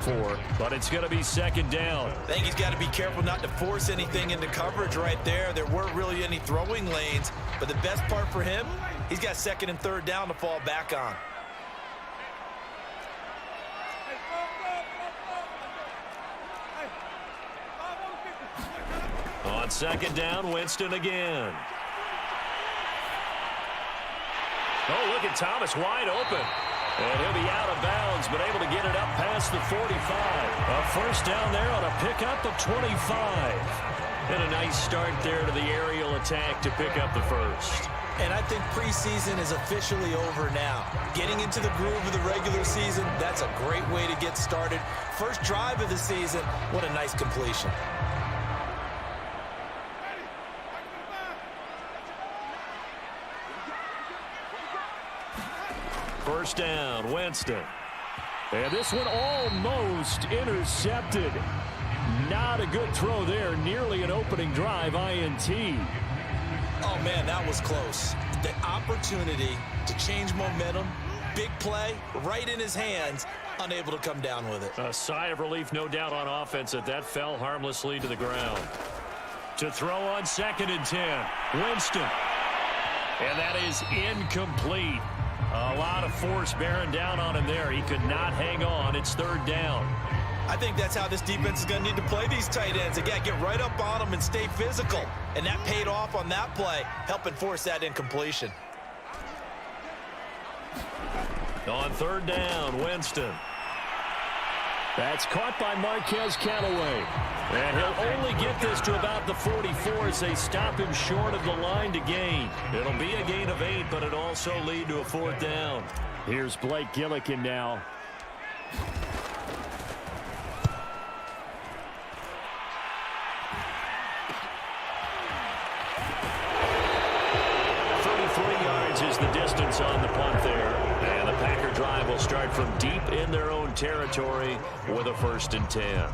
for, but it's going to be second down. I think he's got to be careful not to force anything into coverage right there. There weren't really any throwing lanes, but the best part for him, he's got second and third down to fall back on. On second down, Winston again. Oh, look at Thomas wide open. And he'll be out of bounds, but able to get it up past the 45. A first down there on a pickup of 25. And a nice start there to the aerial attack to pick up the first. And I think preseason is officially over now. Getting into the groove of the regular season, that's a great way to get started. First drive of the season, what a nice completion. First down, Winston. And this one almost intercepted. Not a good throw there. Nearly an opening drive INT. Oh, man, that was close. The opportunity to change momentum, big play, right in his hands, unable to come down with it. A sigh of relief, no doubt, on offense that fell harmlessly to the ground. To throw on second and 10, Winston. And that is incomplete. A lot of force bearing down on him there. He could not hang on. It's third down. I think that's how this defense is going to need to play these tight ends. They got to get right up on them and stay physical. And that paid off on that play, helping force that incompletion. On third down, Winston. That's caught by Marquez Callaway. And he'll only get this to about the 44 as they stop him short of the line to gain. It'll be a gain of 8, but it'll also lead to a fourth down. Here's Blake Gillikin now. Is the distance on the punt there. And the Packer drive will start from deep in their own territory with a first and 10.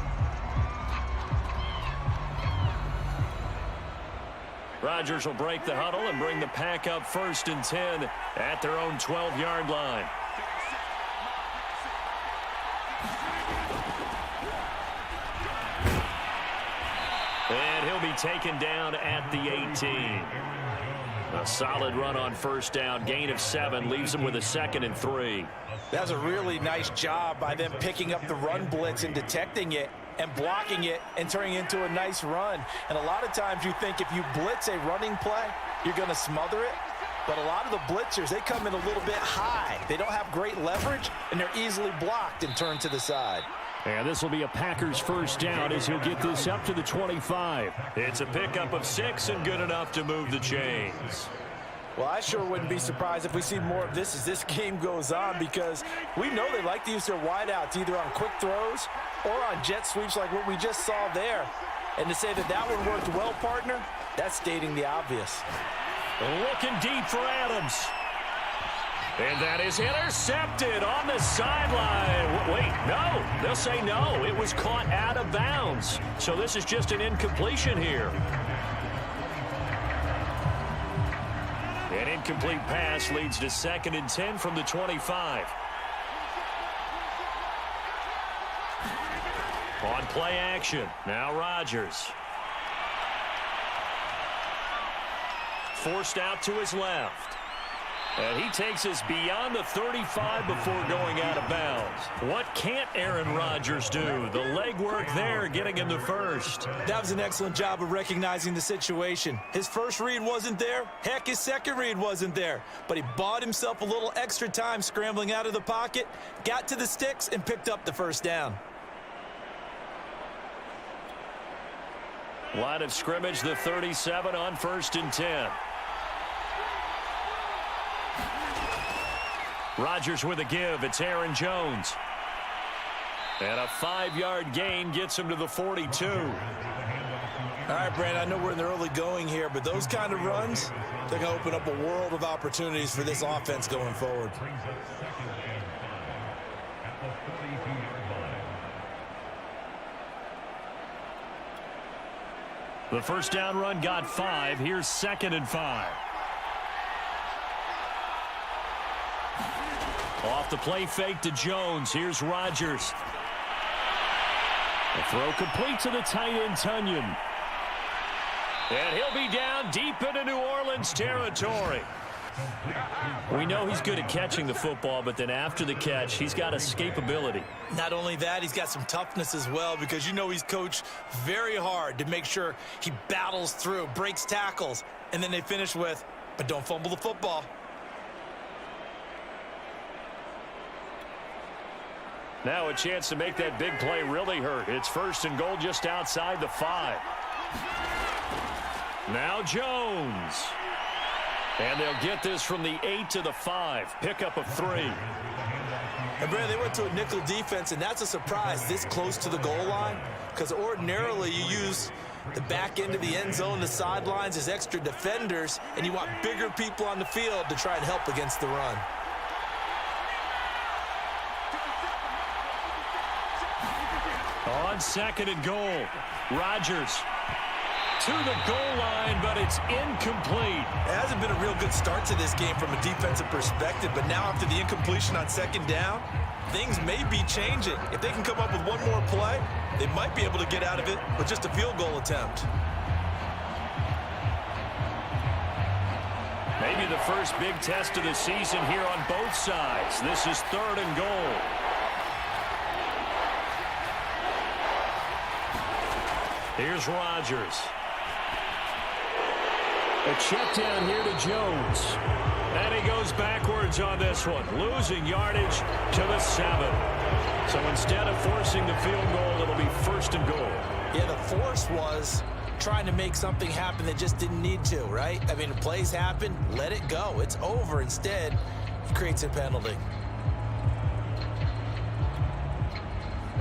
Rodgers will break the huddle and bring the Pack up first and 10 at their own 12-yard line. And he'll be taken down at the 18. A solid run on first down, gain of 7, leaves them with a second and 3. That was a really nice job by them picking up the run blitz and detecting it and blocking it and turning it into a nice run. And a lot of times you think if you blitz a running play, you're going to smother it. But a lot of the blitzers, they come in a little bit high. They don't have great leverage, and they're easily blocked and turned to the side. And this will be a Packers first down as he'll get this up to the 25. It's a pickup of 6 and good enough to move the chains. Well, I sure wouldn't be surprised if we see more of this as this game goes on, because we know they like to use their wideouts either on quick throws or on jet sweeps like what we just saw there. And to say that that one worked well, partner, that's stating the obvious. Looking deep for Adams. And that is intercepted on the sideline. Wait, no. They'll say no. It was caught out of bounds. So this is just an incompletion here. An incomplete pass leads to second and 10 from the 25. On play action. Now Rodgers. Forced out to his left. And he takes us beyond the 35 before going out of bounds. What can't Aaron Rodgers do? The legwork there getting him the first. That was an excellent job of recognizing the situation. His first read wasn't there. Heck, his second read wasn't there. But he bought himself a little extra time scrambling out of the pocket, got to the sticks, and picked up the first down. Line of scrimmage, the 37 on first and 10. Rodgers with a give. It's Aaron Jones. And a 5-yard gain gets him to the 42. All right, Brandon, I know we're in the early going here, but those kind of runs, they're going to open up a world of opportunities for this offense going forward. The first down run got 5. Here's second and 5. Off the play fake to Jones. Here's Rodgers. The throw complete to the tight end, Tunyon. And he'll be down deep into New Orleans territory. We know he's good at catching the football, but then after the catch, he's got escapability. Not only that, he's got some toughness as well, because you know he's coached very hard to make sure he battles through, breaks tackles, and then they finish with, but don't fumble the football. Now a chance to make that big play really hurt. It's 1st and goal just outside the 5. Now Jones. And they'll get this from the 8 to the 5. Pickup of 3. And Brad, they went to a nickel defense, and that's a surprise this close to the goal line, because ordinarily you use the back end of the end zone, the sidelines as extra defenders, and you want bigger people on the field to try and help against the run. On 2nd and goal, Rodgers to the goal line, but it's incomplete. It hasn't been a real good start to this game from a defensive perspective, but now after the incompletion on 2nd down, things may be changing. If they can come up with one more play, they might be able to get out of it with just a field goal attempt. Maybe the first big test of the season here on both sides. This is 3rd and goal. Here's Rodgers. A check down here to Jones. And he goes backwards on this one, losing yardage to the 7. So instead of forcing the field goal, it'll be 1st and goal. Yeah, the force was trying to make something happen that just didn't need to, right? I mean, plays happen, let it go. It's over. Instead, he creates a penalty.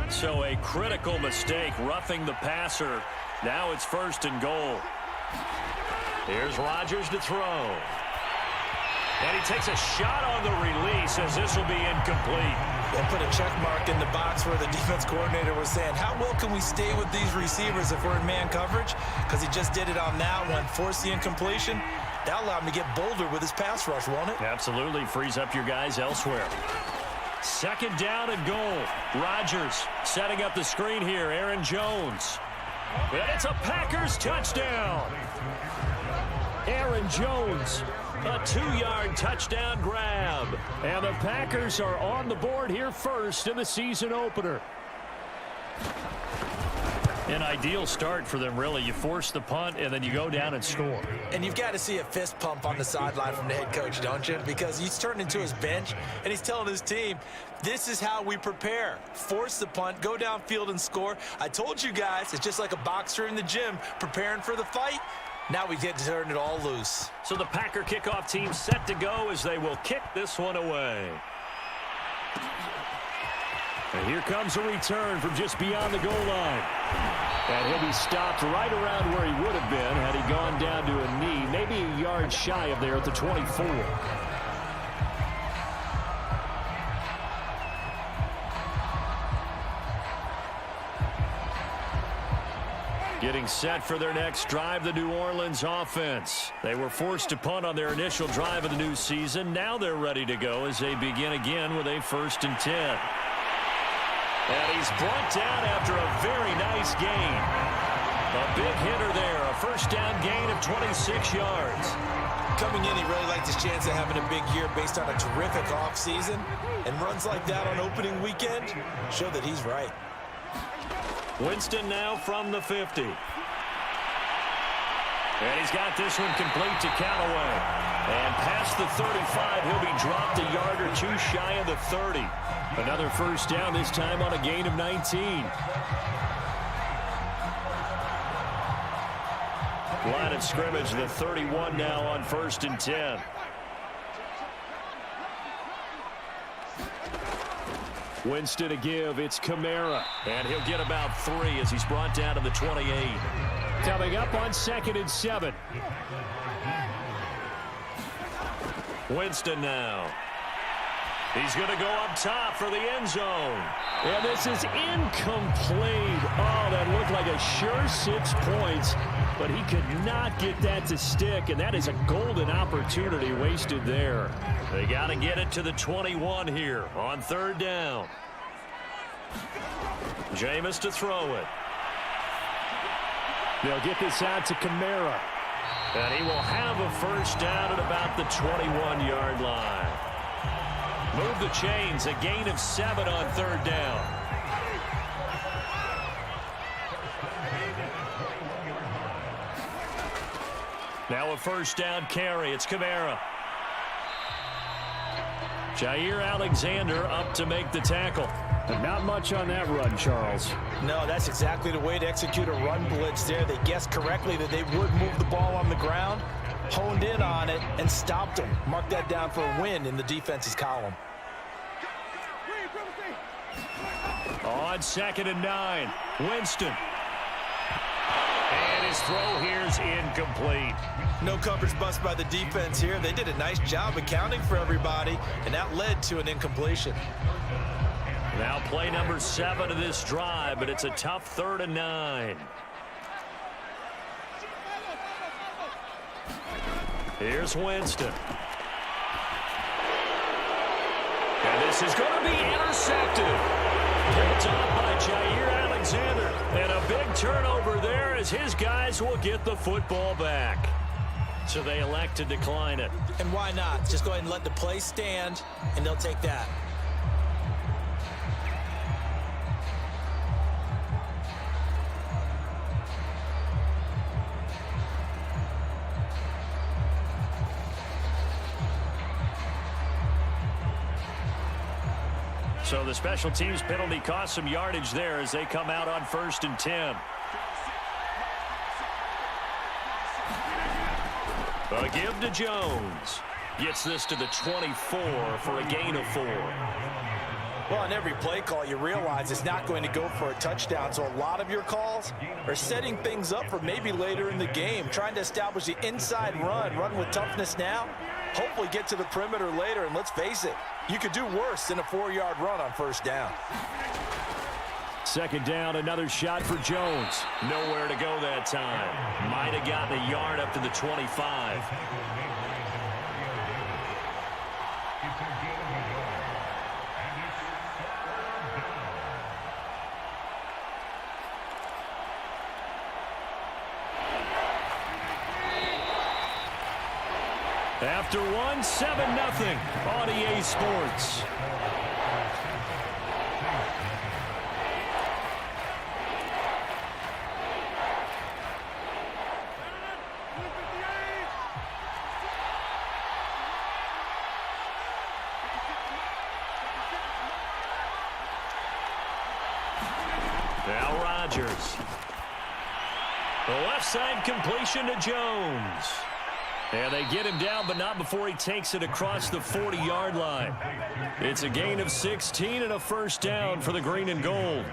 So a critical mistake, roughing the passer. Now it's 1st and goal. Here's Rodgers to throw. And he takes a shot on the release as this will be incomplete. They'll put a check mark in the box where the defense coordinator was saying, how well can we stay with these receivers if we're in man coverage? Because he just did it on that one, forced the incompletion. That allowed him to get bolder with his pass rush, won't it? Absolutely, frees up your guys elsewhere. 2nd down and goal. Rodgers setting up the screen here. Aaron Jones. And it's a Packers touchdown. Aaron Jones, a 2-yard touchdown grab. And the Packers are on the board here first in the season opener. An ideal start for them, really. You force the punt, and then you go down and score. And you've got to see a fist pump on the sideline from the head coach, don't you? Because he's turned into his bench, and he's telling his team, this is how we prepare. Force the punt, go downfield and score. I told you guys, it's just like a boxer in the gym preparing for the fight. Now we get to turn it all loose. So the Packer kickoff team set to go as they will kick this one away. And here comes a return from just beyond the goal line. And he'll be stopped right around where he would have been had he gone down to a knee, maybe a yard shy of there at the 24. Getting set for their next drive, the New Orleans offense. They were forced to punt on their initial drive of the new season. Now they're ready to go as they begin again with a 1st and 10. And he's brought down after a very nice gain. A big hitter there, a 1st down gain of 26 yards. Coming in, he really liked his chance of having a big year based on a terrific offseason. And runs like that on opening weekend show that he's right. Winston now from the 50. And he's got this one complete to Callaway. And past the 35, he'll be dropped a yard or 2 shy of the 30. Another 1st down, this time on a gain of 19. Line of scrimmage, the 31 now on 1st and 10. Winston to give, it's Kamara. And he'll get about 3 as he's brought down to the 28. Coming up on 2nd and 7. Winston now. He's going to go up top for the end zone. And this is incomplete. Oh, that looked like a sure 6 points, but he could not get that to stick, and that is a golden opportunity wasted there. They got to get it to the 21 here on 3rd down. Jameis to throw it. They'll get this out to Kamara. And he will have a first down at about the 21-yard line. Move the chains, a gain of 7 on 3rd down. Now a first down carry. It's Kamara. Jair Alexander up to make the tackle. But not much on that run, Charles. No, that's exactly the way to execute a run blitz there. They guessed correctly that they would move the ball on the ground, honed in on it, and stopped them. Mark that down for a win in the defense's column. On 2nd and 9, Winston. And his throw here is incomplete. No coverage bust by the defense here. They did a nice job accounting for everybody, and that led to an incompletion. Now play number 7 of this drive, but it's a tough 3rd and 9. Here's Winston. And this is going to be intercepted. Picked up by Jair Alexander. And a big turnover there as his guys will get the football back. So they elect to decline it. And why not? Just go ahead and let the play stand, and they'll take that. So the special teams penalty cost some yardage there as they come out on 1st and 10. A give to Jones. Gets this to the 24 for a gain of 4. Well, on every play call, you realize it's not going to go for a touchdown. So a lot of your calls are setting things up for maybe later in the game, trying to establish the inside run with toughness now, hopefully get to the perimeter later. And let's face it, you could do worse than a 4-yard run on 1st down. 2nd down, another shot for Jones. Nowhere to go that time. Might have gotten a yard up to the 25. After 1, 7-0 on EA Sports. Now Rodgers. The left side completion to Jones. And they get him down, but not before he takes it across the 40-yard line. It's a gain of 16 and a first down for the green and gold.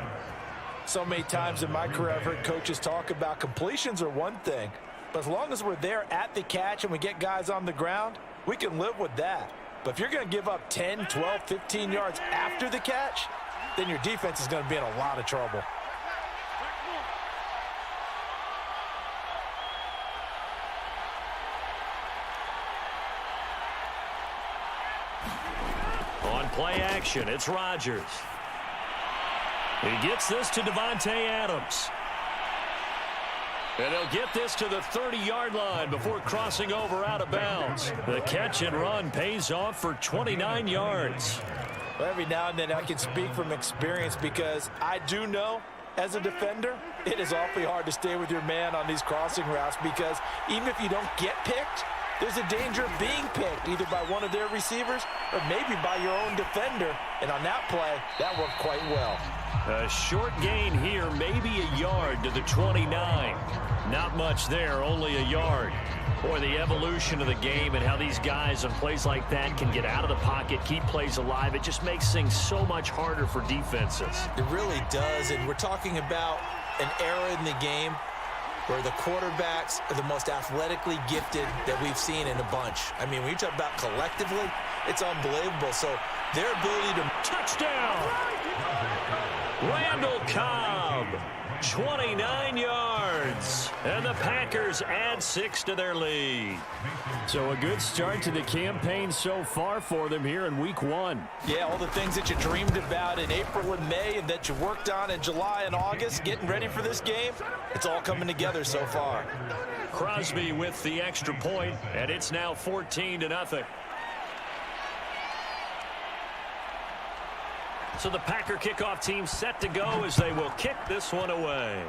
So many times in my career, I've heard coaches talk about completions are one thing, but as long as we're there at the catch and we get guys on the ground, we can live with that. But if you're going to give up 10, 12, 15 yards after the catch, then your defense is going to be in a lot of trouble. On play action, it's Rodgers. He gets this to Devontae Adams. And he'll get this to the 30-yard line before crossing over out of bounds. The catch and run pays off for 29 yards. Well, every now and then I can speak from experience because I do know as a defender, it is awfully hard to stay with your man on these crossing routes because even if you don't get picked, there's a danger of being picked either by one of their receivers or maybe by your own defender. And on that play, that worked quite well. A short gain here, maybe a yard to the 29. Not much there, only a yard. Boy, the evolution of the game and how these guys on plays like that can get out of the pocket, keep plays alive, it just makes things so much harder for defenses. It really does, and we're talking about an era in the game where the quarterbacks are the most athletically gifted that we've seen in a bunch. I mean, when you talk about collectively, it's unbelievable. So their ability to... Touchdown! Randall Cobb, 29 yards. And the Packers add 6 to their lead. So a good start to the campaign so far for them here in week 1. Yeah, all the things that you dreamed about in April and May and that you worked on in July and August, getting ready for this game, it's all coming together so far. Crosby with the extra point, and it's now 14-0. So the Packer kickoff team set to go as they will kick this one away.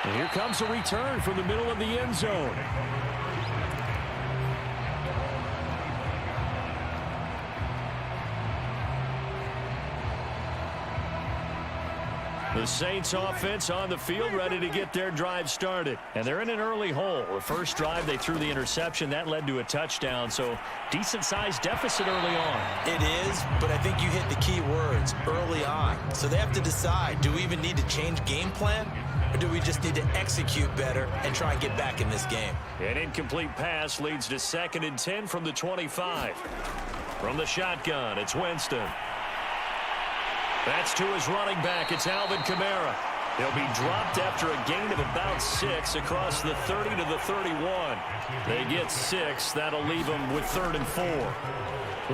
And here comes a return from the middle of the end zone. The Saints offense on the field ready to get their drive started. And they're in an early hole. The first drive they threw the interception. That led to a touchdown. So decent-sized deficit early on. It is, but I think you hit the key words, early on. So they have to decide, do we even need to change game plan? Or do we just need to execute better and try and get back in this game? An incomplete pass leads to 2nd and 10 from the 25. From the shotgun, it's Winston. That's to his running back. It's Alvin Kamara. He'll be dropped after a gain of about 6 across the 30 to the 31. They get 6. That'll leave them with 3rd and 4.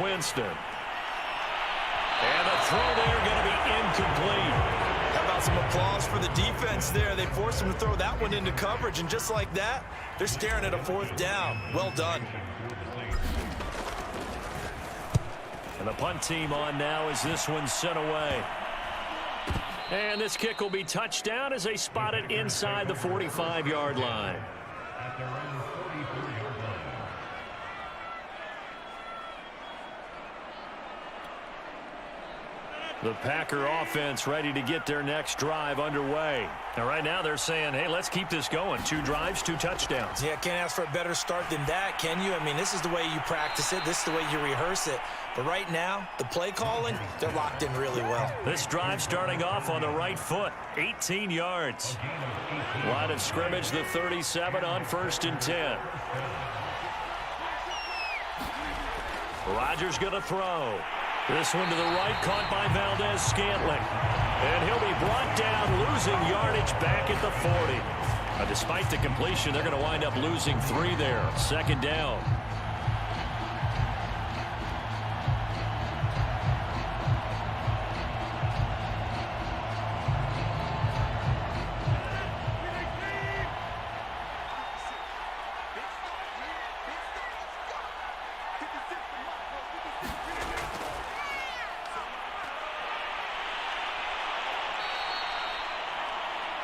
Winston. And the throw there going to be incomplete. How about some applause for the defense there? They forced him to throw that one into coverage, and just like that, they're staring at a 4th down. Well done. And the punt team on now as this one's sent away. And this kick will be touchdown as they spot it inside the 45-yard line. The Packer offense ready to get their next drive underway. And right now they're saying, hey, let's keep this going. 2 drives, 2 touchdowns. Yeah, can't ask for a better start than that, can you? I mean, this is the way you practice it. This is the way you rehearse it. But right now, the play calling, they're locked in really well. This drive starting off on the right foot, 18 yards. Line of scrimmage, the 37 on 1st and 10. Rodgers going to throw. This one to the right, caught by Valdez-Scantling. And he'll be brought down, losing yardage back at the 40. Despite the completion, they're going to wind up losing 3 there. 2nd down.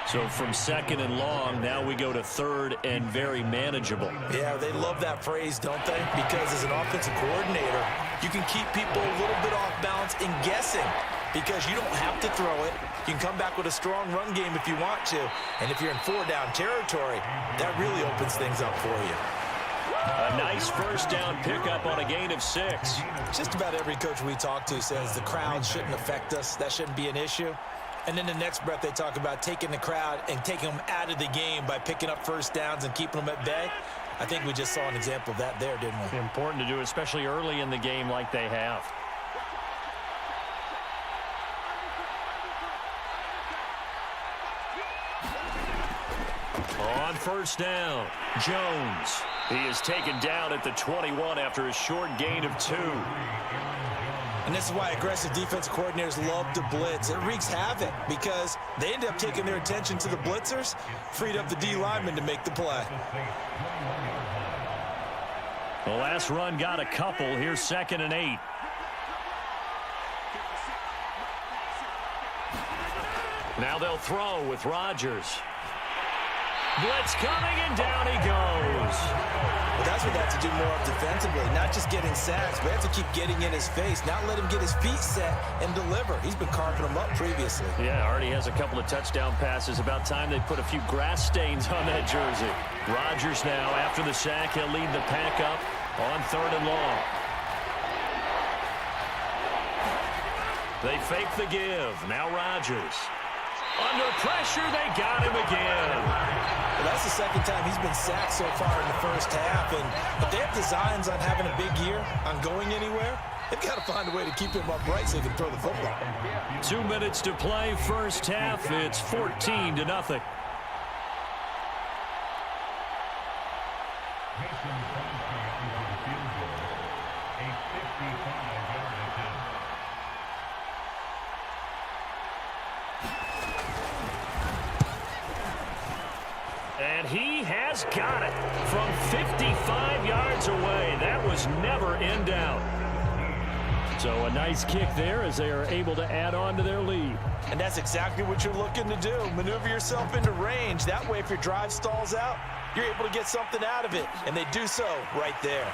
So from 2nd and long, now we go to 3rd and very manageable. Yeah, they love that phrase, don't they? Because as an offensive coordinator, you can keep people a little bit off balance and guessing because you don't have to throw it. You can come back with a strong run game if you want to. And if you're in 4-down territory, that really opens things up for you. A nice 1st down pickup on a gain of 6. Just about every coach we talk to says the crowd shouldn't affect us. That shouldn't be an issue. And in the next breath, they talk about taking the crowd and taking them out of the game by picking up 1st downs and keeping them at bay. I think we just saw an example of that there, didn't we? Important to do, especially early in the game like they have. On 1st down, Jones. He is taken down at the 21 after a short gain of 2. And this is why aggressive defensive coordinators love to blitz. It wreaks havoc because they end up taking their attention to the blitzers, freed up the D lineman to make the play. The last run got a couple. Here's 2nd and 8. Now they'll throw with Rodgers. Blitz coming, and down he goes. But that's what they have to do more of defensively, not just getting sacks, but they have to keep getting in his face, not let him get his feet set and deliver. He's been carving them up previously. Yeah, already has a couple of touchdown passes. About time they put a few grass stains on that jersey. Rodgers now, after the sack, he'll lead the pack up on 3rd and long. They fake the give. Now Rodgers. Under pressure, they got him again. Well, that's the 2nd time he's been sacked so far in the 1st half. And if they have designs on having a big year, on going anywhere, They've got to find a way to keep him upright so he can throw the football. 2 minutes to play, first half. It's 14-0. And he has got it from 55 yards away. That was never in doubt. So a nice kick there as they are able to add on to their lead. And that's exactly what you're looking to do. Maneuver yourself into range. That way, if your drive stalls out, you're able to get something out of it. And they do so right there.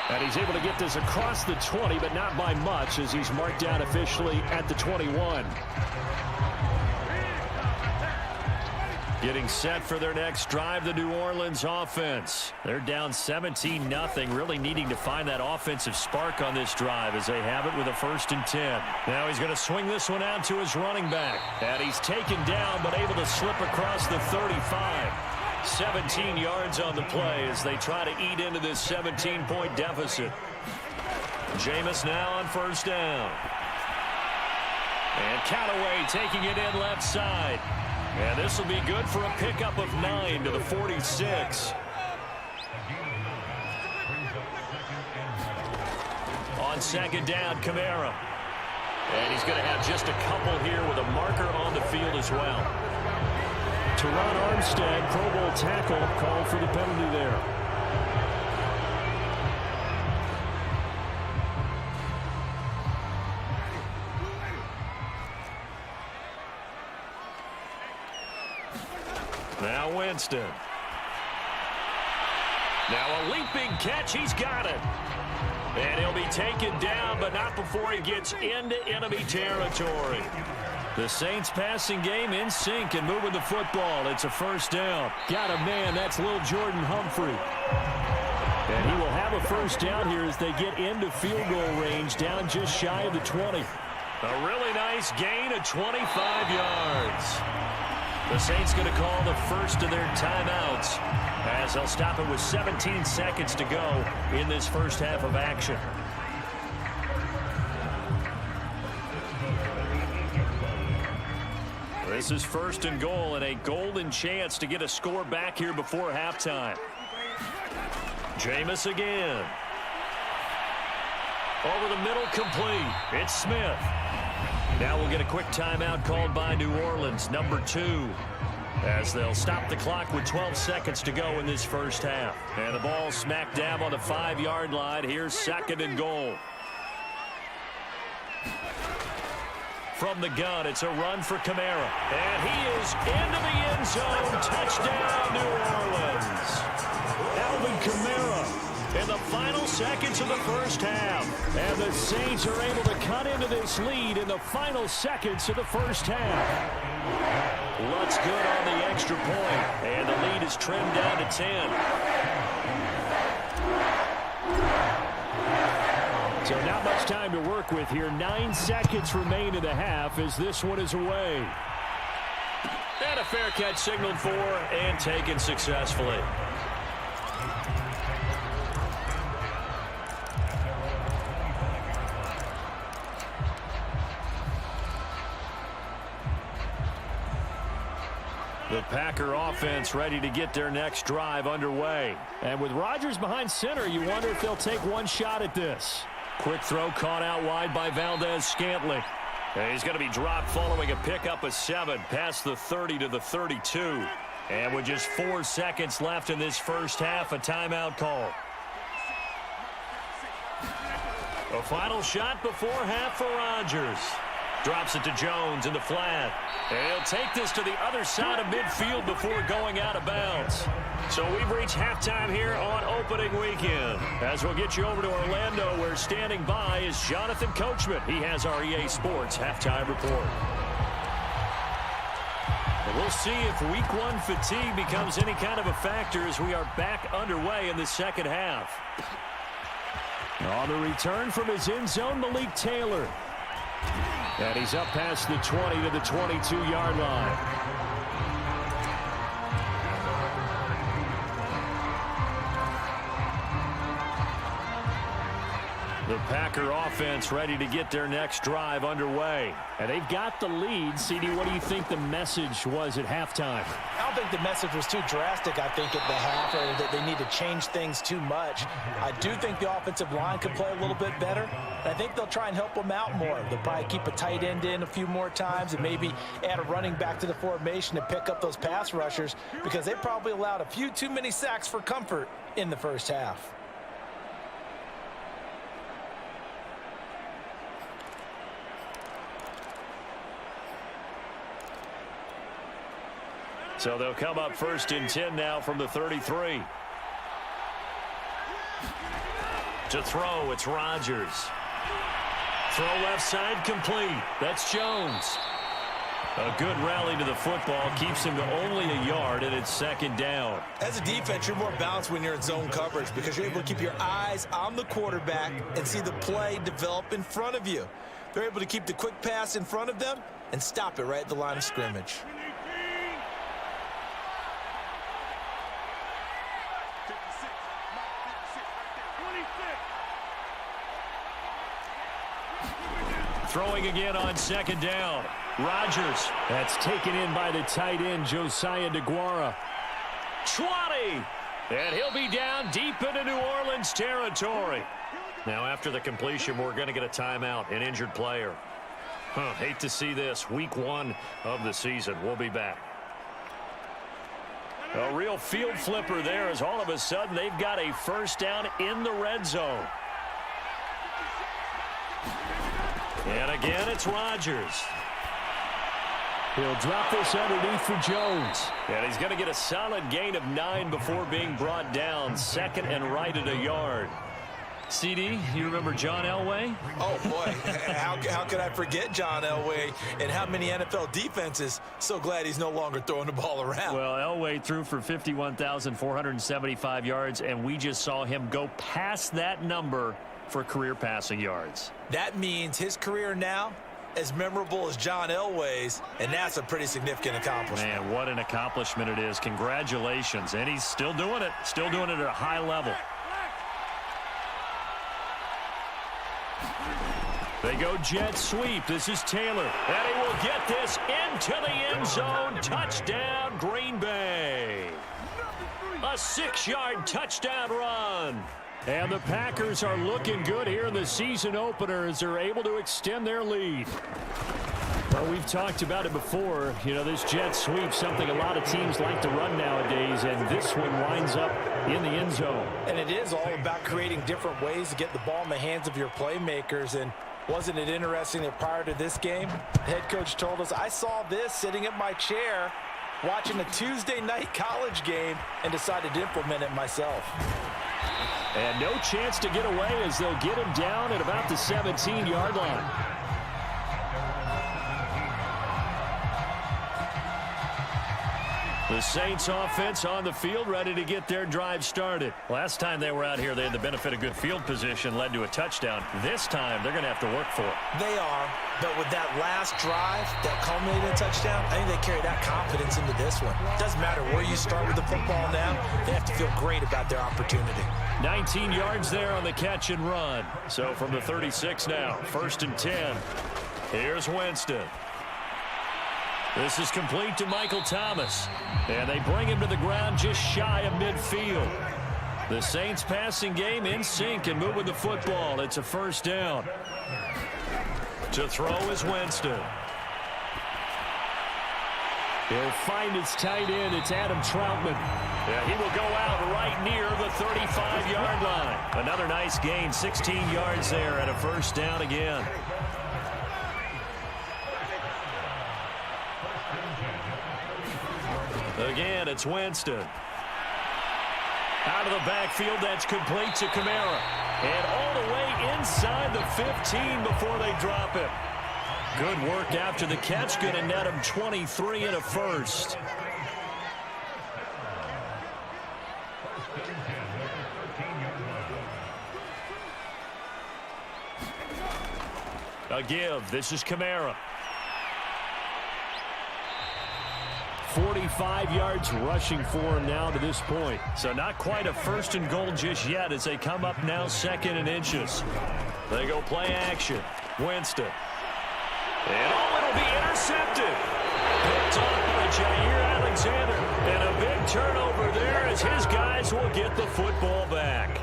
And he's able to get this across the 20, but not by much, as he's marked down officially at the 21. Getting set for their next drive, the New Orleans offense. They're down 17-0, really needing to find that offensive spark on this drive as they have it with a 1st and 10. Now he's going to swing this one out to his running back. And he's taken down, but able to slip across the 35. 17 yards on the play as they try to eat into this 17-point deficit. Jameis now on 1st down. And Callaway taking it in left side. And this will be good for a pickup of 9 to the 46. On 2nd down, Kamara. And he's going to have just a couple here with a marker on the field as well. Teron Armstead, Pro Bowl tackle, called for the penalty there. Now Winston. Now a leaping catch. He's got it. And he'll be taken down, but not before he gets into enemy territory. The Saints passing game in sync and moving the football. It's a 1st down. Got a man. That's little Jordan Humphrey. And he will have a 1st down here as they get into field goal range, down just shy of the 20. A really nice gain of 25 yards. The Saints going to call the first of their timeouts as they'll stop it with 17 seconds to go in this first half of action. This is 1st and goal and a golden chance to get a score back here before halftime. Jameis again. Over the middle, complete. It's Smith. Now we'll get a quick timeout called by New Orleans, number 2, as they'll stop the clock with 12 seconds to go in this first half. And the ball smack dab on the 5-yard line. Here's 2nd and goal. From the gun, it's a run for Kamara. And he is into the end zone. Touchdown, New Orleans. Alvin Kamara in the final seconds of the first half. And the Saints are able to cut into this lead in the final seconds of the first half. Looks good on the extra point. And the lead is trimmed down to 10. So not much time to work with here. 9 seconds remain in the half as this one is away. And a fair catch signaled for and taken successfully. The Packer offense ready to get their next drive underway. And with Rodgers behind center, you wonder if they'll take one shot at this. Quick throw caught out wide by Valdez-Scantling. And he's going to be dropped following a pickup of 7 past the 30 to the 32. And with just 4 seconds left in this first half, a timeout call. A final shot before half for Rodgers. Drops it to Jones in the flat. And he'll take this to the other side of midfield before going out of bounds. So we've reached halftime here on opening weekend. As we'll get you over to Orlando, where standing by is Jonathan Coachman. He has our EA Sports halftime report. And we'll see if week 1 fatigue becomes any kind of a factor as we are back underway in the second half. On the return from his end zone, Malik Taylor. And he's up past the 20 to the 22-yard line. The Packer offense ready to get their next drive underway. And they've got the lead. CD, what do you think the message was at halftime? I don't think the message was too drastic, I think, at the half, or that they need to change things too much. I do think the offensive line could play a little bit better, and I think they'll try and help them out more. They'll probably keep a tight end in a few more times and maybe add a running back to the formation to pick up those pass rushers, because they probably allowed a few too many sacks for comfort in the first half. So they'll come up 1st and 10 now from the 33. To throw, it's Rodgers. Throw left side complete. That's Jones. A good rally to the football keeps him to only a yard, and it's 2nd down. As a defense, you're more balanced when you're in zone coverage because you're able to keep your eyes on the quarterback and see the play develop in front of you. They're able to keep the quick pass in front of them and stop it right at the line of scrimmage. Throwing again on 2nd down. Rodgers. That's taken in by the tight end, Josiah DeGuara. 20. And he'll be down deep into New Orleans territory. Now, after the completion, we're going to get a timeout, an injured player. Hate to see this. Week 1 of the season. We'll be back. A real field flipper there as all of a sudden they've got a 1st down in the red zone. And again, it's Rodgers. He'll drop this underneath for Jones. And he's going to get a solid gain of 9 before being brought down. 2nd and right at a yard. CD, you remember John Elway? Oh, boy. How could I forget John Elway and how many NFL defenses? So glad he's no longer throwing the ball around. Well, Elway threw for 51,475 yards, and we just saw him go past that number for career passing yards. That means his career now as memorable as John Elway's, and that's a pretty significant accomplishment. Man, what an accomplishment it is. Congratulations. And he's still doing it at a high level. They go jet sweep. This is Taylor. And he will get this into the end zone. Touchdown, Green Bay. A 6-yard touchdown run. And the Packers are looking good here in the season opener as they're able to extend their lead. Well, we've talked about it before. You know, this jet sweep, something a lot of teams like to run nowadays, and this one winds up in the end zone. And it is all about creating different ways to get the ball in the hands of your playmakers. And wasn't it interesting that prior to this game, the head coach told us, I saw this sitting in my chair watching a Tuesday night college game and decided to implement it myself. And no chance to get away as they'll get him down at about the 17-yard line. The Saints offense on the field ready to get their drive started. Last time they were out here, they had the benefit of good field position, led to a touchdown. This time, they're going to have to work for it. They are, but with that last drive that culminated in a touchdown, I think they carry that confidence into this one. Doesn't matter where you start with the football now, they have to feel great about their opportunity. 19 yards there on the catch and run. So from the 36 now, 1st and 10. Here's Winston. This is complete to Michael Thomas. And they bring him to the ground just shy of midfield. The Saints passing game in sync and moving the football. It's a 1st down. To throw is Winston. He'll find its tight end. It's Adam Troutman. Yeah, he will go out right near the 35-yard line. Another nice gain, 16 yards there at a 1st down again. Again, it's Winston. Out of the backfield, that's complete to Kamara. And all the way inside the 15 before they drop it. Good work after the catch. Going to net him 23 and a 1st. A give. This is Kamara. 45 yards rushing for him now to this point. So not quite a 1st and goal just yet as they come up now 2nd and inches. They go play action. Winston. And it'll be intercepted. Picked off by Jair Alexander. And a big turnover there as his guys will get the football back.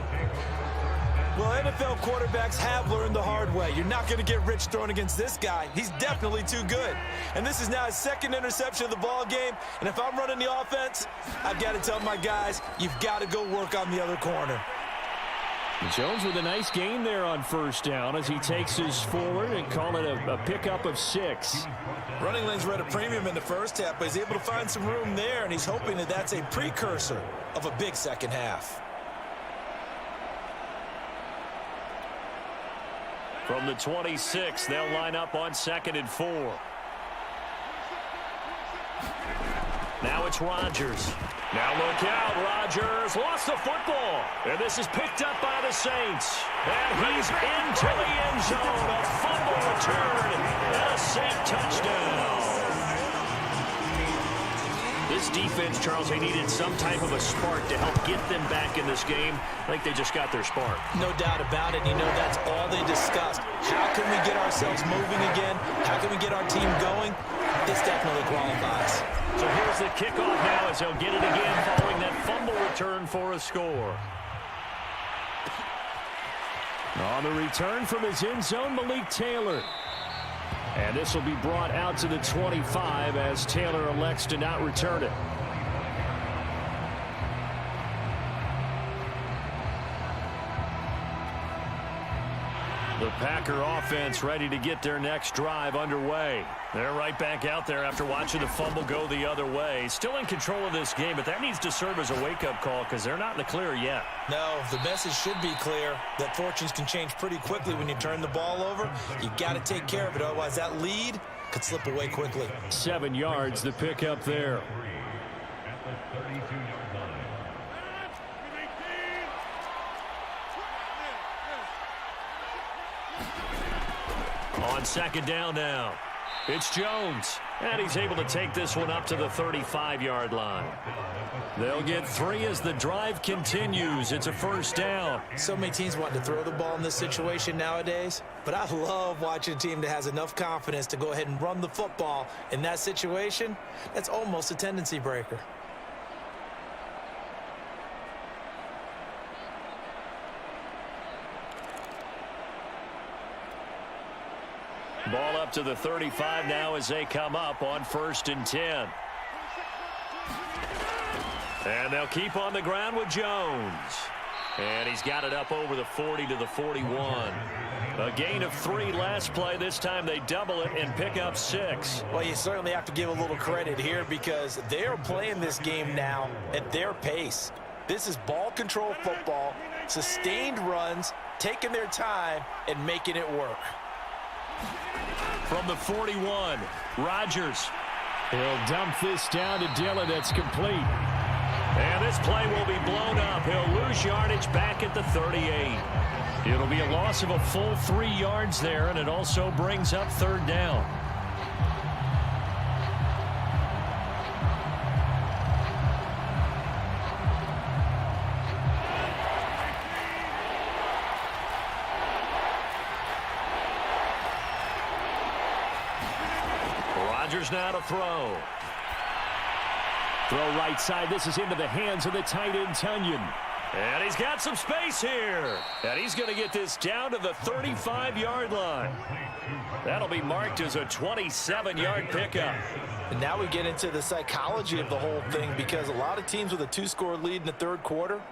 Well, NFL quarterbacks have learned the hard way. You're not going to get rich throwing against this guy. He's definitely too good. And this is now his second interception of the ball game. And if I'm running the offense, I've got to tell my guys, you've got to go work on the other corner. Jones with a nice gain there on first down as he takes his forward and call it a pickup of 6. Running lanes were at a premium in the first half, but he's able to find some room there, and he's hoping that that's a precursor of a big second half. From the 26, they'll line up on 2nd and 4. Now it's Rodgers. Now look out, Rodgers lost the football. And this is picked up by the Saints. And he's into the end zone. A fumble return and a Saint touchdown. This defense, Charles, they needed some type of a spark to help get them back in this game. I think they just got their spark. No doubt about it. You know, that's all they discussed. How can we get ourselves moving again? How can we get our team going? This definitely qualifies. So here's the kickoff now as they'll get it again following that fumble return for a score. On the return from his end zone, Malik Taylor. And this will be brought out to the 25 as Taylor elects to not return it. The Packer offense ready to get their next drive underway. They're right back out there after watching the fumble go the other way. Still in control of this game, but that needs to serve as a wake-up call because they're not in the clear yet. No, the message should be clear that fortunes can change pretty quickly when you turn the ball over. You got to take care of it, otherwise that lead could slip away quickly. 7 yards, the pickup there. On 2nd down now, it's Jones. And he's able to take this one up to the 35-yard line. They'll get 3 as the drive continues. It's a first down. So many teams want to throw the ball in this situation nowadays, but I love watching a team that has enough confidence to go ahead and run the football in that situation. That's almost a tendency breaker. Ball up to the 35 now as they come up on 1st and 10. And they'll keep on the ground with Jones. And he's got it up over the 40 to the 41. A gain of 3 last play. This time they double it and pick up 6. Well, you certainly have to give a little credit here because they're playing this game now at their pace. This is ball control football, sustained runs, taking their time and making it work. From the 41, Rodgers. He'll dump this down to Dillon. That's complete. And this play will be blown up. He'll lose yardage back at the 38. It'll be a loss of a full 3 yards there, and it also brings up 3rd down. Rodgers now to throw. Throw right side. This is into the hands of the tight end, Tunyon. And he's got some space here. And he's going to get this down to the 35-yard line. That'll be marked as a 27-yard pickup. And now we get into the psychology of the whole thing because a lot of teams with a 2-score lead in the 3rd quarter,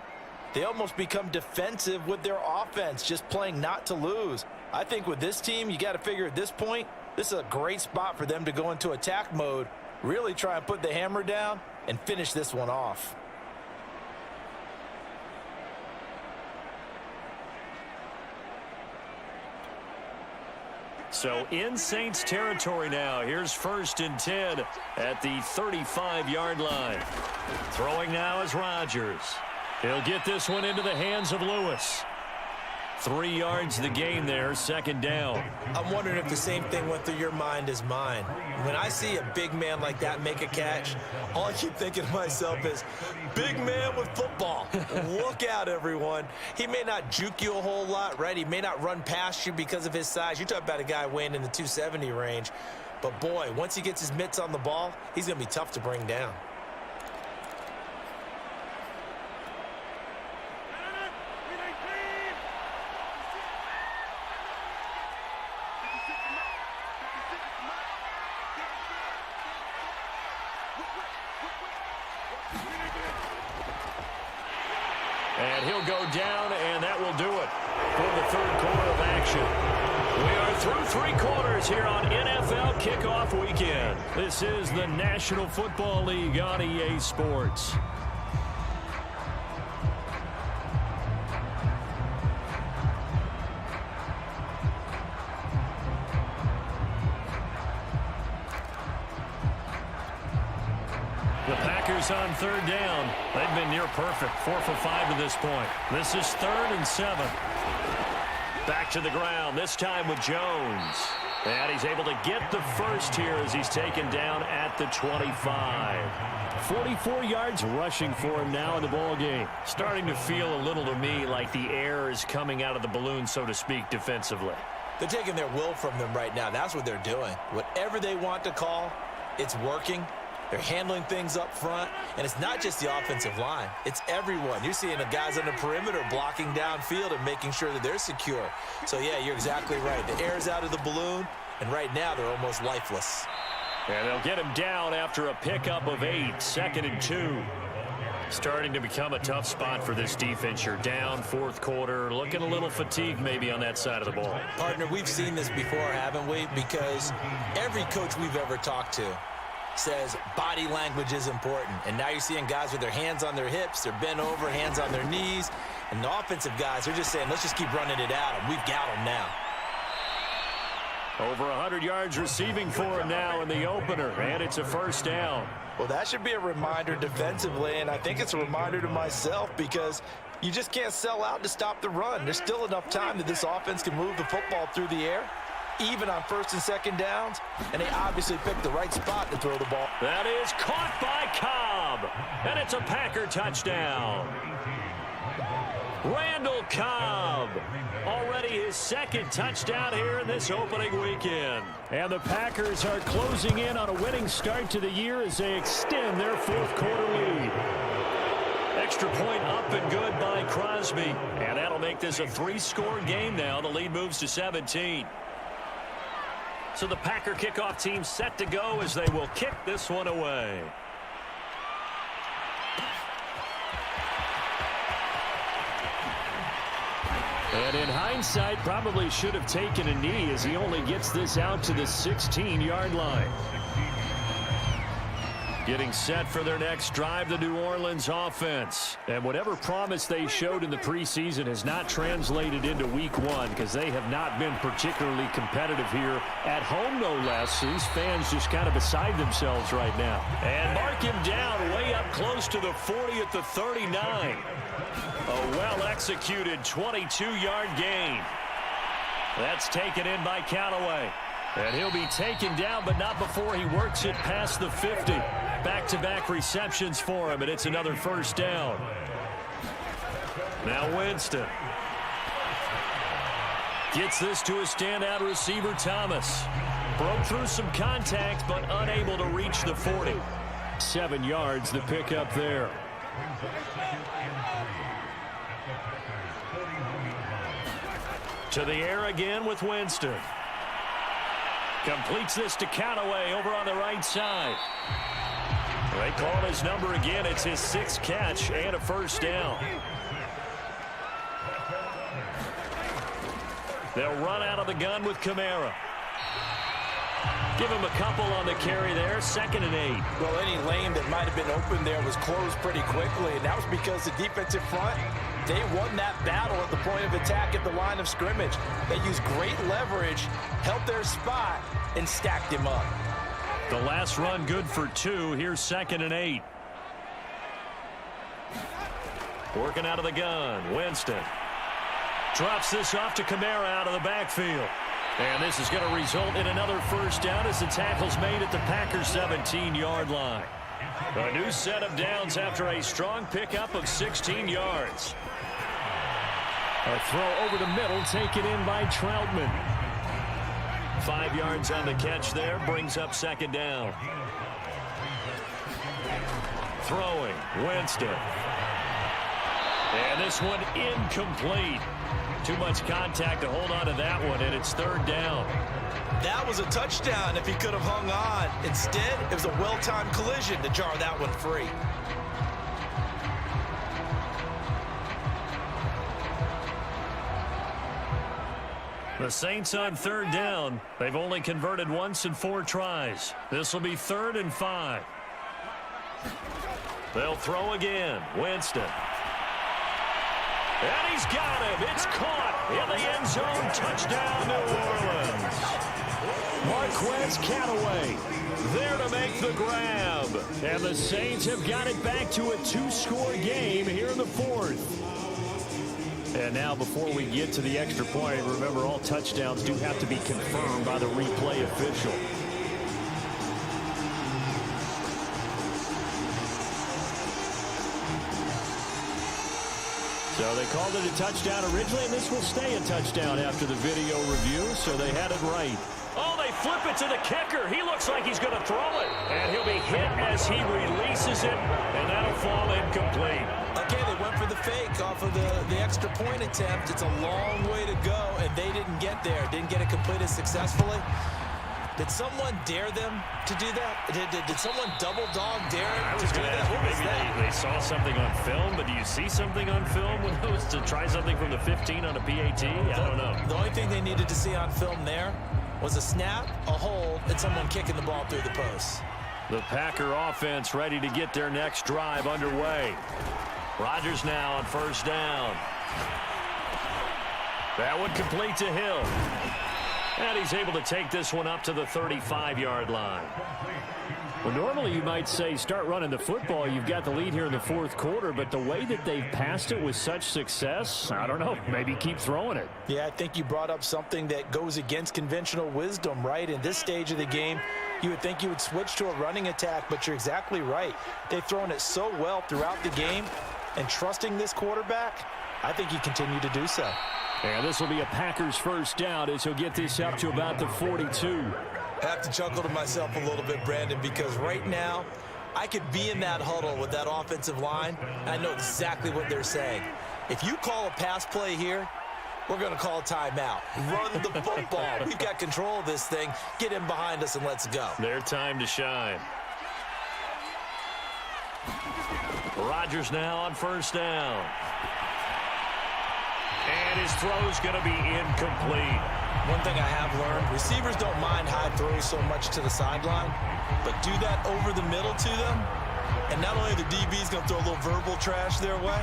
they almost become defensive with their offense, just playing not to lose. I think with this team, you got to figure at this point, this is a great spot for them to go into attack mode, really try and put the hammer down and finish this one off. So in Saints territory now. Here's 1st and 10 at the 35-yard line. Throwing now is Rodgers. He'll get this one into the hands of Lewis. 3 yards the gain there, second down. I'm wondering if the same thing went through your mind as mine. When I see a big man like that make a catch, all I keep thinking to myself is, big man with football. Look out, everyone. He may not juke you a whole lot, right? He may not run past you because of his size. You're talking about a guy weighing in the 270 range. But, boy, once he gets his mitts on the ball, he's going to be tough to bring down. And he'll go down, and that will do it for the third quarter of action. We are through 3 quarters here on NFL Kickoff Weekend. This is the National Football League on EA Sports. The Packers on third down. They've been near perfect, 4 for 5 to this point. This is 3rd and 7. Back to the ground, this time with Jones. And he's able to get the first here as he's taken down at the 25. 44 yards rushing for him now in the ball game. Starting to feel a little to me like the air is coming out of the balloon, so to speak, defensively. They're taking their will from them right now. That's what they're doing. Whatever they want to call, it's working. They're handling things up front, and it's not just the offensive line. It's everyone. You're seeing the guys on the perimeter blocking downfield and making sure that they're secure. So, yeah, you're exactly right. The air's out of the balloon, and right now they're almost lifeless. And they'll get him down after a pickup of 8, 2nd and 2. Starting to become a tough spot for this defense. You're down, 4th quarter, looking a little fatigued maybe on that side of the ball. Partner, we've seen this before, haven't we? Because every coach we've ever talked to says body language is important. And now you're seeing guys with their hands on their hips, they're bent over, hands on their knees. And the offensive guys are just saying, let's just keep running it at them. We've got them now. Over 100 yards receiving for him now in the opener, and it's a first down. Well, that should be a reminder defensively, and I think it's a reminder to myself because you just can't sell out to stop the run. There's still enough time that this offense can move the football through the air, even on 1st and 2nd downs, and they obviously picked the right spot to throw the ball. That is caught by Cobb, and it's a Packer touchdown. Randall Cobb, already his 2nd touchdown here in this opening weekend. And the Packers are closing in on a winning start to the year as they extend their 4th quarter lead. Extra point up and good by Crosby, and that'll make this a 3-score game now. The lead moves to 17. So the Packer kickoff team set to go as they will kick this one away. And in hindsight, probably should have taken a knee as he only gets this out to the 16-yard line. Getting set for their next drive, the New Orleans offense. And whatever promise they showed in the preseason has not translated into week 1 because they have not been particularly competitive here at home, no less. These fans just kind of beside themselves right now. And mark him down way up close to the 40 at the 39. A well-executed 22-yard gain. That's taken in by Callaway. And he'll be taken down, but not before he works it past the 50. Back-to-back receptions for him, and it's another first down. Now Winston gets this to a standout receiver, Thomas. Broke through some contact, but unable to reach the 40. 7 yards, the pickup there. To the air again with Winston. Completes this to Callaway over on the right side. They call his number again. It's his 6th catch and a first down. They'll run out of the gun with Kamara. Give him a couple on the carry there. 2nd and 8. Well, any lane that might have been open there was closed pretty quickly, and that was because the defensive front, they won that battle at the point of attack at the line of scrimmage. They used great leverage, held their spot, and stacked him up. The last run good for 2. Here's 2nd and 8. Working out of the gun. Winston. Drops this off to Kamara out of the backfield. And this is going to result in another first down as the tackle's made at the Packers' 17-yard line. A new set of downs after a strong pickup of 16 yards. A throw over the middle taken in by Troutman. 5 yards on the catch there, brings up second down. Throwing, Winston. And this one incomplete. Too much contact to hold on to that one, and it's third down. That was a touchdown if he could have hung on. Instead, it was a well-timed collision to jar that one free. The Saints on third down. They've only converted once in 4 tries. This will be 3rd and 5. They'll throw again. Winston. And he's got him. It's caught in the end zone. Touchdown, New Orleans. Marquez Callaway there to make the grab. And the Saints have got it back to a 2-score game here in the 4th. And now before we get to the extra point, remember all touchdowns do have to be confirmed by the replay official. So they called it a touchdown originally, and this will stay a touchdown after the video review, so they had it right. Oh, they flip it to the kicker. He looks like he's going to throw it. And he'll be hit as he releases it, and that'll fall incomplete. Okay, they went for the fake off of the extra point attempt. It's a long way to go, and they didn't get there. Didn't get it completed successfully. Did someone dare them to do that? Did someone double dog dare them to do that? What was that? Maybe they saw something on film, but do you see something on film when those to try something from the 15 on a PAT? I don't know. The only thing they needed to see on film there was a snap, a hold, and someone kicking the ball through the post. The Packer offense ready to get their next drive underway. Rodgers now on first down. That one complete to Hill. And he's able to take this one up to the 35-yard line. Well, normally you might say start running the football. You've got the lead here in the 4th quarter, but the way that they've passed it with such success, I don't know, maybe keep throwing it. Yeah, I think you brought up something that goes against conventional wisdom, right? In this stage of the game, you would think you would switch to a running attack, but you're exactly right. They've thrown it so well throughout the game, and trusting this quarterback, I think you continue to do so. And this will be a Packers first down as he'll get this up to about the 42. I have to chuckle to myself a little bit, Brandon, because right now I could be in that huddle with that offensive line, and I know exactly what they're saying. If you call a pass play here, we're going to call a timeout. Run the football. We've got control of this thing. Get in behind us and let's go. Their time to shine. Rodgers now on first down. And his throw's going to be incomplete. One thing I have learned, receivers don't mind high throws so much to the sideline, but do that over the middle to them, and not only the DB's going to throw a little verbal trash their way,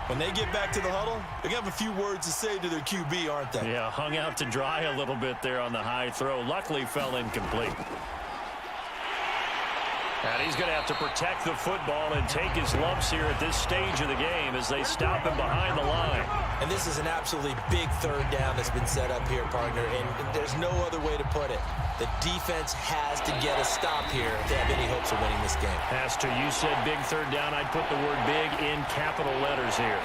when they get back to the huddle, they're going to have a few words to say to their QB, aren't they? Yeah, hung out to dry a little bit there on the high throw. Luckily fell incomplete. And he's going to have to protect the football and take his lumps here at this stage of the game as they stop him behind the line. And this is an absolutely big third down that's been set up here, partner, and there's no other way to put it. The defense has to get a stop here if they have any hopes of winning this game. Has to. You said big third down. I'd put the word big in capital letters here.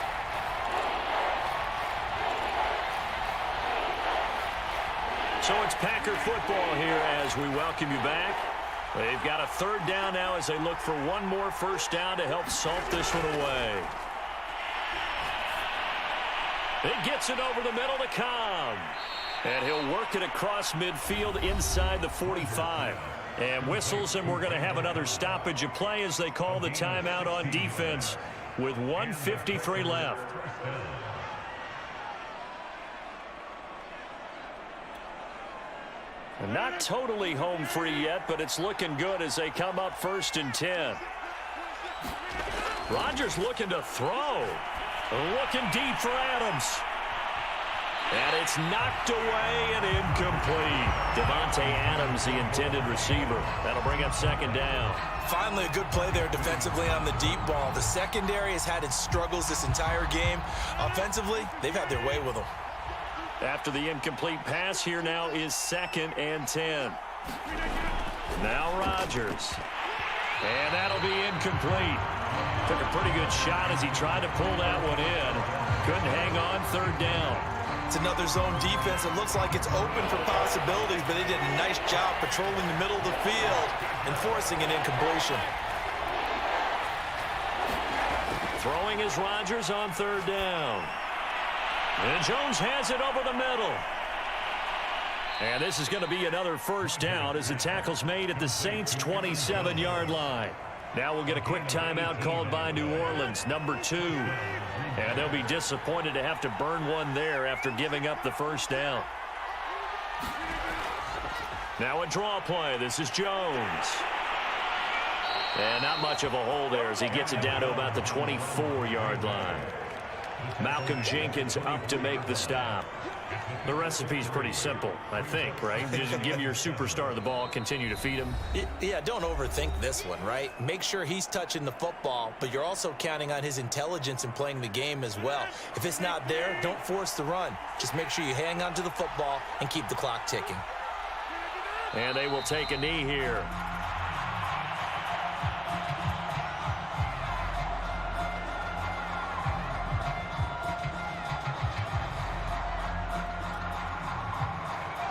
So it's Packer football here as we welcome you back. They've got a third down now as they look for one more first down to help salt this one away. It gets it over the middle to Cobb. And he'll work it across midfield inside the 45. And whistles, and we're going to have another stoppage of play as they call the timeout on defense with 1:53 left. And not totally home free yet, but it's looking good as they come up 1st and 10. Rodgers looking to throw. Looking deep for Adams. And it's knocked away and incomplete. incomplete. Devontae Adams, the intended receiver. That'll bring up second down. Finally, a good play there defensively on the deep ball. The secondary has had its struggles this entire game. Offensively, they've had their way with them. After the incomplete pass, here now is 2nd and 10. Now Rodgers. And that'll be incomplete. Took a pretty good shot as he tried to pull that one in. Couldn't hang on, 3rd down. It's another zone defense. It looks like it's open for possibilities, but they did a nice job patrolling the middle of the field and forcing an incompletion. Throwing is Rodgers on 3rd down. And Jones has it over the middle. And this is going to be another 1st down as the tackle's made at the Saints' 27-yard line. Now we'll get a quick timeout called by New Orleans, number 2. And they'll be disappointed to have to burn one there after giving up the 1st down. Now a draw play. This is Jones. And not much of a hole there as he gets it down to about the 24-yard line. Malcolm Jenkins up to make the stop. The recipe's pretty simple, I think, right? Just give your superstar the ball, continue to feed him. Yeah, don't overthink this one, right? Make sure he's touching the football, but you're also counting on his intelligence in playing the game as well. If it's not there, don't force the run. Just make sure you hang on to the football and keep the clock ticking. And they will take a knee here.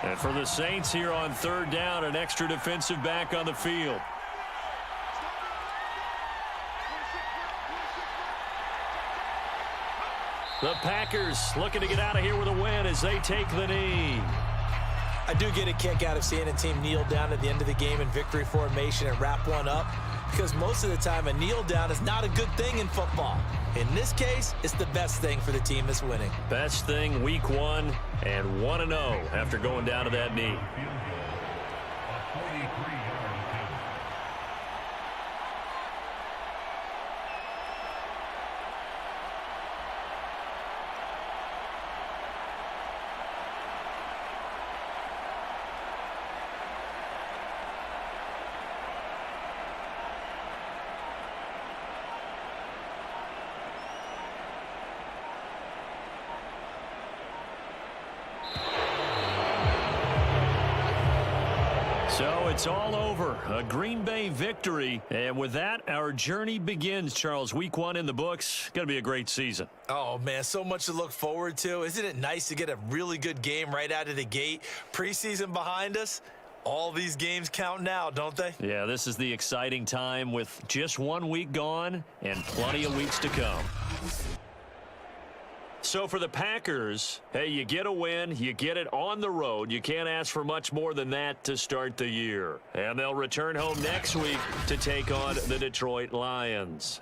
And for the Saints here on 3rd down, an extra defensive back on the field. The Packers looking to get out of here with a win as they take the knee. I do get a kick out of seeing a team kneel down at the end of the game in victory formation and wrap one up, because most of the time a kneel down is not a good thing in football. In this case, it's the best thing for the team that's winning. Best thing week 1 and 1-0 after going down to that knee. So it's all over. A Green Bay victory. And with that, our journey begins, Charles. Week 1 in the books. Going to be a great season. Oh, man, so much to look forward to. Isn't it nice to get a really good game right out of the gate? Preseason behind us. All these games count now, don't they? Yeah, this is the exciting time with just 1 week gone and plenty of weeks to come. So for the Packers, hey, you get a win, you get it on the road. You can't ask for much more than that to start the year. And they'll return home next week to take on the Detroit Lions.